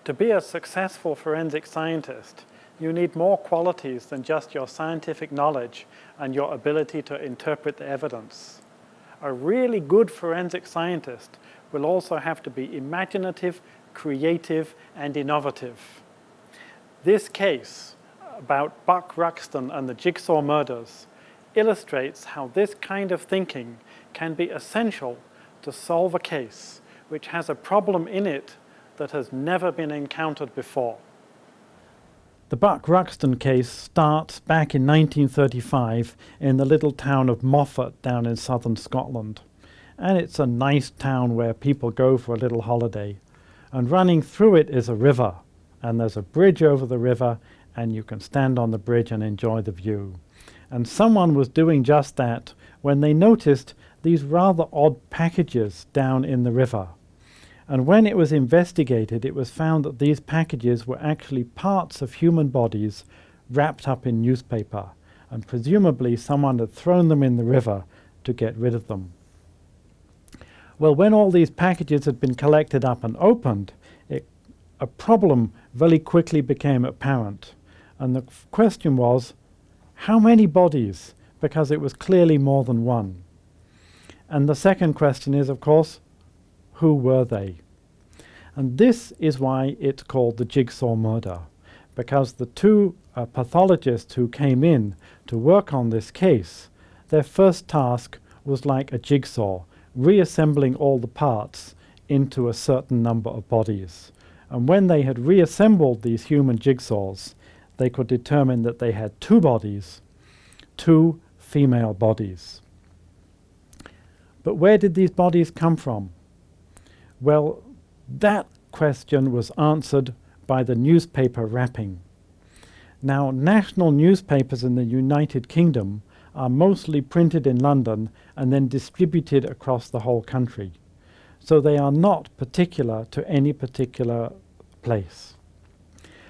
To be a successful forensic scientist, you need more qualities than just your scientific knowledge and your ability to interpret the evidence. A really good forensic scientist will also have to be imaginative, creative, and innovative. This case about Buck Ruxton and the Jigsaw murders illustrates how this kind of thinking can be essential to solve a case which has a problem in it that has never been encountered before. The Buck Ruxton case starts back in 1935 in the little town of Moffat down in southern Scotland. And it's a nice town where people go for a little holiday. And running through it is a river. And there's a bridge over the river, and you can stand on the bridge and enjoy the view. And someone was doing just that when they noticed these rather odd packages down in the river. And when it was investigated, it was found that these packages were actually parts of human bodies wrapped up in newspaper, and presumably someone had thrown them in the river to get rid of them. Well, when all these packages had been collected up and opened, a problem very quickly became apparent. And the question was, how many bodies? Because it was clearly more than one. And the second question is, of course, who were they? And this is why it's called the Jigsaw murder, because the two pathologists who came in to work on this case, their first task was like a jigsaw, reassembling all the parts into a certain number of bodies. And when they had reassembled these human jigsaws, they could determine that they had two bodies, two female bodies. But where did these bodies come from? Well, that question was answered by the newspaper wrapping. Now, national newspapers in the United Kingdom are mostly printed in London and then distributed across the whole country. So they are not particular to any particular place.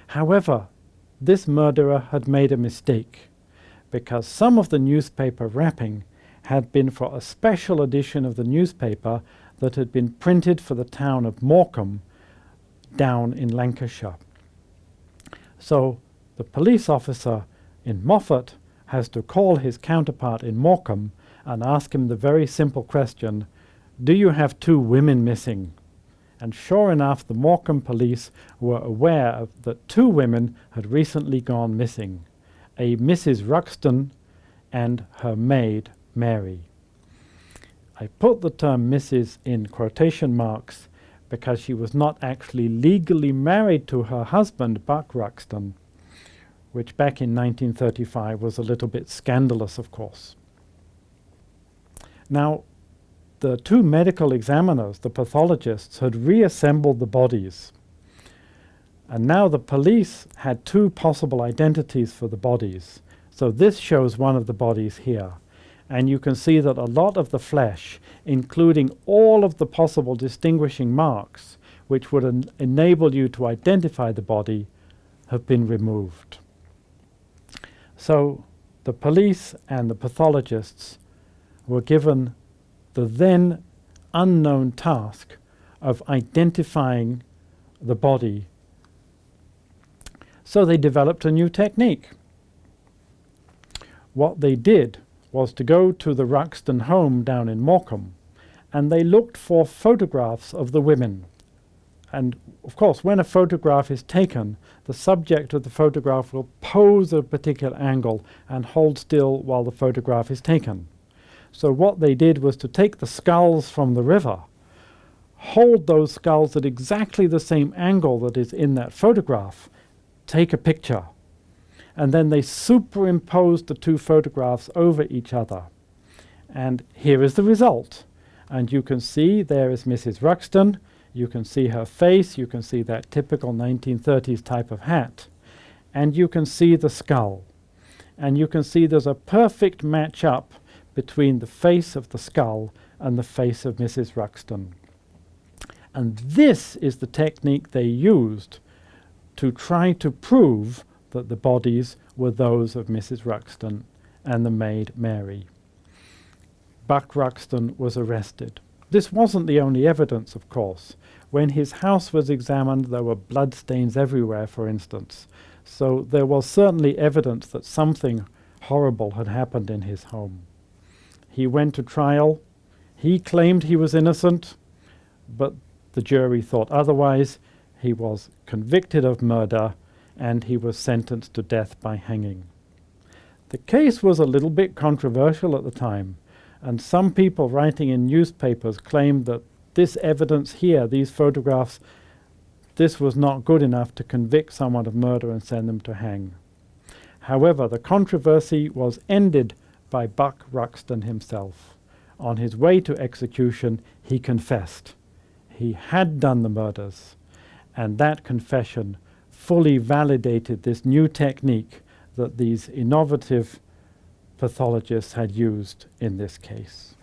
However, this murderer had made a mistake, because some of the newspaper wrapping had been for a special edition of the newspaper that had been printed for the town of Morecambe down in Lancashire. So the police officer in Moffat has to call his counterpart in Morecambe and ask him the very simple question, do you have two women missing? And sure enough, the Morecambe police were aware that two women had recently gone missing, a Mrs. Ruxton and her maid, Mary. I put the term Mrs. in quotation marks because she was not actually legally married to her husband, Buck Ruxton, which back in 1935 was a little bit scandalous, of course. Now, the two medical examiners, the pathologists, had reassembled the bodies. And now the police had two possible identities for the bodies. So this shows one of the bodies here. And you can see that a lot of the flesh, including all of the possible distinguishing marks, which would enable you to identify the body, have been removed. So the police and the pathologists were given the then unknown task of identifying the body. So they developed a new technique. What they did was to go to the Ruxton home down in Morecambe, and they looked for photographs of the women. And of course, when a photograph is taken, the subject of the photograph will pose at a particular angle and hold still while the photograph is taken. So what they did was to take the skulls from the river, hold those skulls at exactly the same angle that is in that photograph, take a picture, and then they superimposed the two photographs over each other. And here is the result. And you can see there is Mrs. Ruxton, you can see her face, you can see that typical 1930s type of hat, and you can see the skull. And you can see there's a perfect match-up between the face of the skull and the face of Mrs. Ruxton. And this is the technique they used to try to prove that the bodies were those of Mrs. Ruxton and the maid Mary. Buck Ruxton was arrested, This wasn't the only evidence, of course. When his house was examined, there were bloodstains everywhere, for instance. So there was certainly evidence that something horrible had happened in his home. He went to trial. He claimed he was innocent, but the jury thought otherwise. He was convicted of murder, and he was sentenced to death by hanging. The case was a little bit controversial at the time, and some people writing in newspapers claimed that this evidence here, these photographs, this was not good enough to convict someone of murder and send them to hang. However, the controversy was ended by Buck Ruxton himself. On his way to execution, he confessed. He had done the murders, and that confession fully validated this new technique that these innovative pathologists had used in this case.